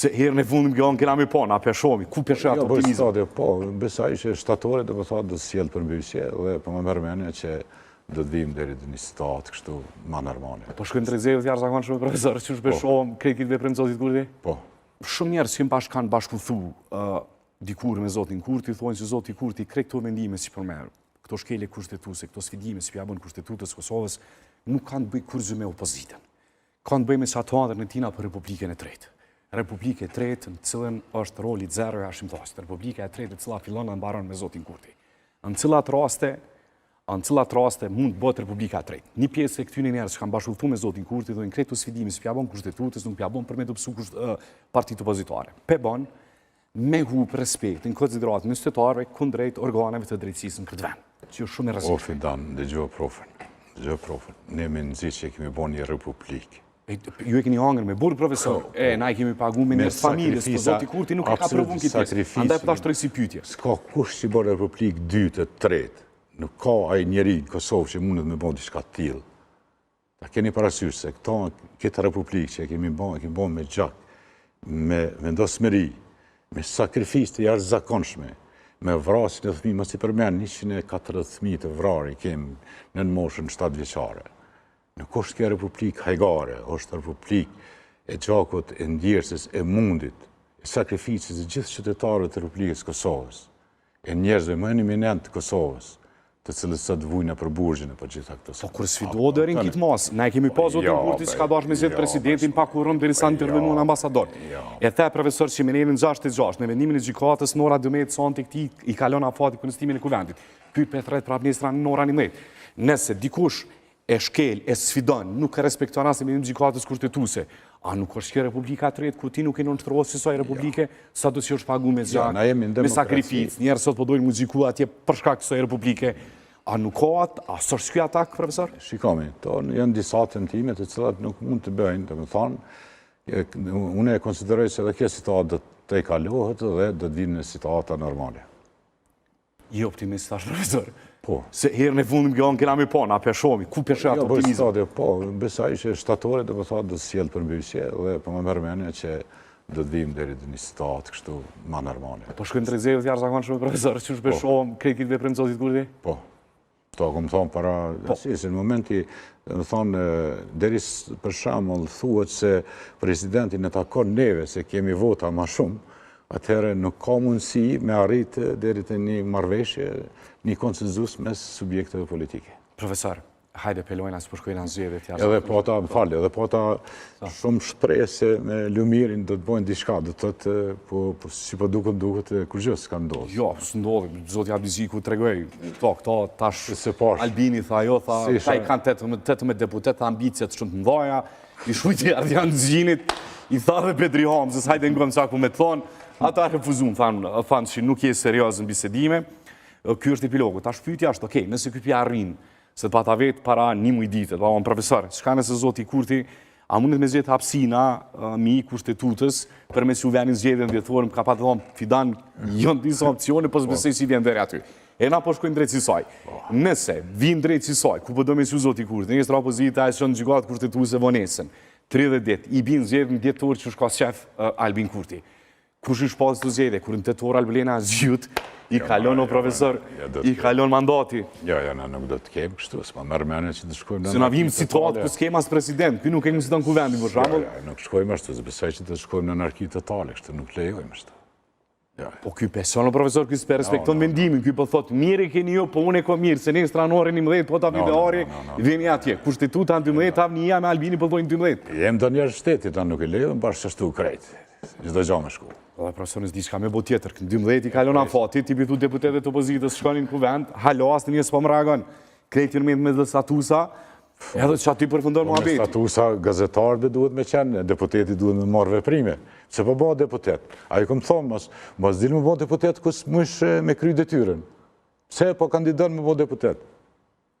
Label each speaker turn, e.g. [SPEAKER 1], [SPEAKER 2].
[SPEAKER 1] Se herën e fundit gjallën kena me pa, na peshomi, ku pesha atë optimizëm?
[SPEAKER 2] Po, besoj që shtatore do të thotë do të sjell përmbysje dhe po më merr mendja që do të vim deri në një situatë kështu më normale.
[SPEAKER 1] Po shkojnë drejtëzeve të jashtëzakonshme profesor, që shpeshon këtë veprim zotit Kurti?
[SPEAKER 2] Po.
[SPEAKER 1] Shumë njerëz që kanë bashkëthu dikur me zotin Kurti, thonë se zoti Kurti krejt këto mendime si përmerr, këto shkelje kushtetuese, këto sfidime si ja bën Kushtetutës së Kosovës, nuk kanë të bëjë kurrë me opozitën. Kanë të bëjë me çatuar në tina për Republikën e Tretë. Republikë e Tretë, në cilën është roli zero i hashimtasit. Republika e Tretë, e cila fillon dhe mbaron me zotin Kurti. Në cilat raste mund të bëhet Republika e Tretë. Një pjesë e këtyre njerëzve që kanë bashkëpunuar me zotin Kurti dhe në krejt sfidime si ja bën Kushtetutës, nuk ja bën për me të psu partitë opozitare. Pe bën me hub respekt në konsiderat në qytetarëve kundrejt organeve të drejtësisë në këtë vend. Që është shumë e rrezikshme.
[SPEAKER 2] O Fidan, dëgjoj profën. Ne me nxit që kemi bën një republikë.
[SPEAKER 1] Ju e keni hangër me burë, profesor. Na i kemi pagu me njërës familjes, për zoti Kurti nuk ka provun këtë pjesë. Andaj për ta shtroj si pyetje.
[SPEAKER 2] S'ka kush që bërë republikë 2 tretë. Nuk ka ai njeri në Kosovë që mundet me bën diçka të tillë. Ta keni parasysh se këtë republikë që kemi bën me gjak, me vendosmëri, me sakrificë të jashtëzakonshme, me vrasjen e fëmijëve, mos i përmend 140 fëmijë të vrarë kemi në moshën 7 vjeçare. Nuk është kjo republikë hajgare, është republikë e gjakut, e ndjersës, e mundit, e sakrificës e gjithë qytetarëve të Republikës Kosovës, e njerëzve më eminent të Kosovës, të cilës sot vujnë për burgjën e për gjitha këto.
[SPEAKER 1] Po kur sfidohet deri në këtë mas, na e kemi pa zotin Kurti që ka dashur me zgjedh presidentin pa kurrë derisa intervenuan ambasador. E the profesor Qimenelin 66 në vendimin e gjykatës në ora 12 sonte këtij i kalon afati kundërshtimin e kuvendit. Pyet Petret prap nesër në orën 11. Nëse dikush e shkel, e sfidon, nuk e respekton as me gjykatës kushtetuese, a nuk është kjo Republika e Tretë ku ti nuk e nënshtrohesh si soi republike, sa do të është paguar me zgjat, me sakrificë. Njerëz sot po dojnë mu gjyku atje për shkak të kësaj republike. A nuk ka a s'është ky atak, profesor?
[SPEAKER 2] Shikomi, janë disa tentime të cilat nuk mund të bëjnë, domethënë, unë e konsideroj se edhe kjo situatë do të kalohet dhe do të vinë në situata normale.
[SPEAKER 1] Je optimist tash, profesor?
[SPEAKER 2] Po.
[SPEAKER 1] Se herën e fundit gjallën kena me pa, na peshomi, ku pesha atë optimizëm?
[SPEAKER 2] Po, besoj që shtatore do të thotë do të sjell përmbysje dhe po më merr mendja që do të vim deri në një situatë kështu më normale.
[SPEAKER 1] Po shkojnë drejtëzeve të jashtëzakonshme, profesor, që shpeshon këtë veprim zotit Kurti?
[SPEAKER 2] Po. Këto kom thonë para, si në momenti, më thonë, deri për shembull thuhet se presidenti në takon neve se kemi vota më shumë, atëherë nuk ka mundësi me arritë deri te një marrëveshje, një konsenzus mes subjekteve politike.
[SPEAKER 1] Profesor, hajde pelojna së përshkojna në zgjedhje të jashtëzakonshme.
[SPEAKER 2] Edhe po ata, më falë, edhe po ata shumë shpreh se me lumirin do të bojnë diçka, do të thotë, si po duket kur gjë s'ka ndodhur.
[SPEAKER 1] Jo, s'ndodhi, zoti Abiziku tregoi, këto tash Albini tha ajo, tha ai kanë 18 deputet, ambicet shumë të mëdha, i shujti ardhan zinit, i tha dhe Petri Hamzës, hajde ngom çka ku me thon, ata refuzuan, thanë se nuk je serioz në bisedime. Ky është epilogu. Tash pyetja është, okay, nëse ky pja arrin, se pa ta vet para 1 muaj ditë, pa profesor, çka nëse zoti Kurti a mundet me zgjedh hapësina mi Kushtetutës për me suvenin zgjedhjen vjetore, ka pa të thonë Fidan, janë disa opsione, po s'besoj si vjen deri aty. E na po shkojmë drejt saj. Nëse vin drejt saj, ku po do me zoti Kurti, nesër opozita e shon gjykatë kushtetuese vonesën, 30 ditë, i bin zgjedhjen dhjetor që ka shef Albin Kurti. Kush është pas të zgjedhje, kur në tetor Albulena zgjut, i kalon o profesor, i kalon mandati.
[SPEAKER 2] Jo, na nuk do të kemë kështu, s'ma merr mendja që të shkojmë në...
[SPEAKER 1] Se na vim situatë ku s'kem as president, ky nuk kemi si ton kuvendin, për shembull.
[SPEAKER 2] Nuk shkojmë ashtu, besoj që të shkojmë në anarki totale, kështu nuk lejojmë ashtu.
[SPEAKER 1] Po ky person o profesor, ky s'pe respekton mendimin, ky po thot mirë keni ju, po unë e kam mirë, se ne stranorën 11, po ta videori, vini atje. Kushtetuta 12, avnia me Albini po thojnë 12.
[SPEAKER 2] Jem ndonjëherë shtetit, ta nuk e lejojmë bashkë ashtu krejt. Çdo gjë më shku.
[SPEAKER 1] Po profesor, s'di çka më bë tjetër. 12 i kalon afati, ti bitu deputetët opozitës shkonin në kuvend, halo asnjë s'po më reagon. Krejt me statusa, edhe çka ti përfundon muhabeti.
[SPEAKER 2] Statusa gazetarëve duhet me qenë, deputeti duhet me marrë veprime. Se po bëhet deputet. Ai kom thonë mos dilë më bëhet deputet kus mësh me kry detyrën. Pse po kandidon me bëhet deputet?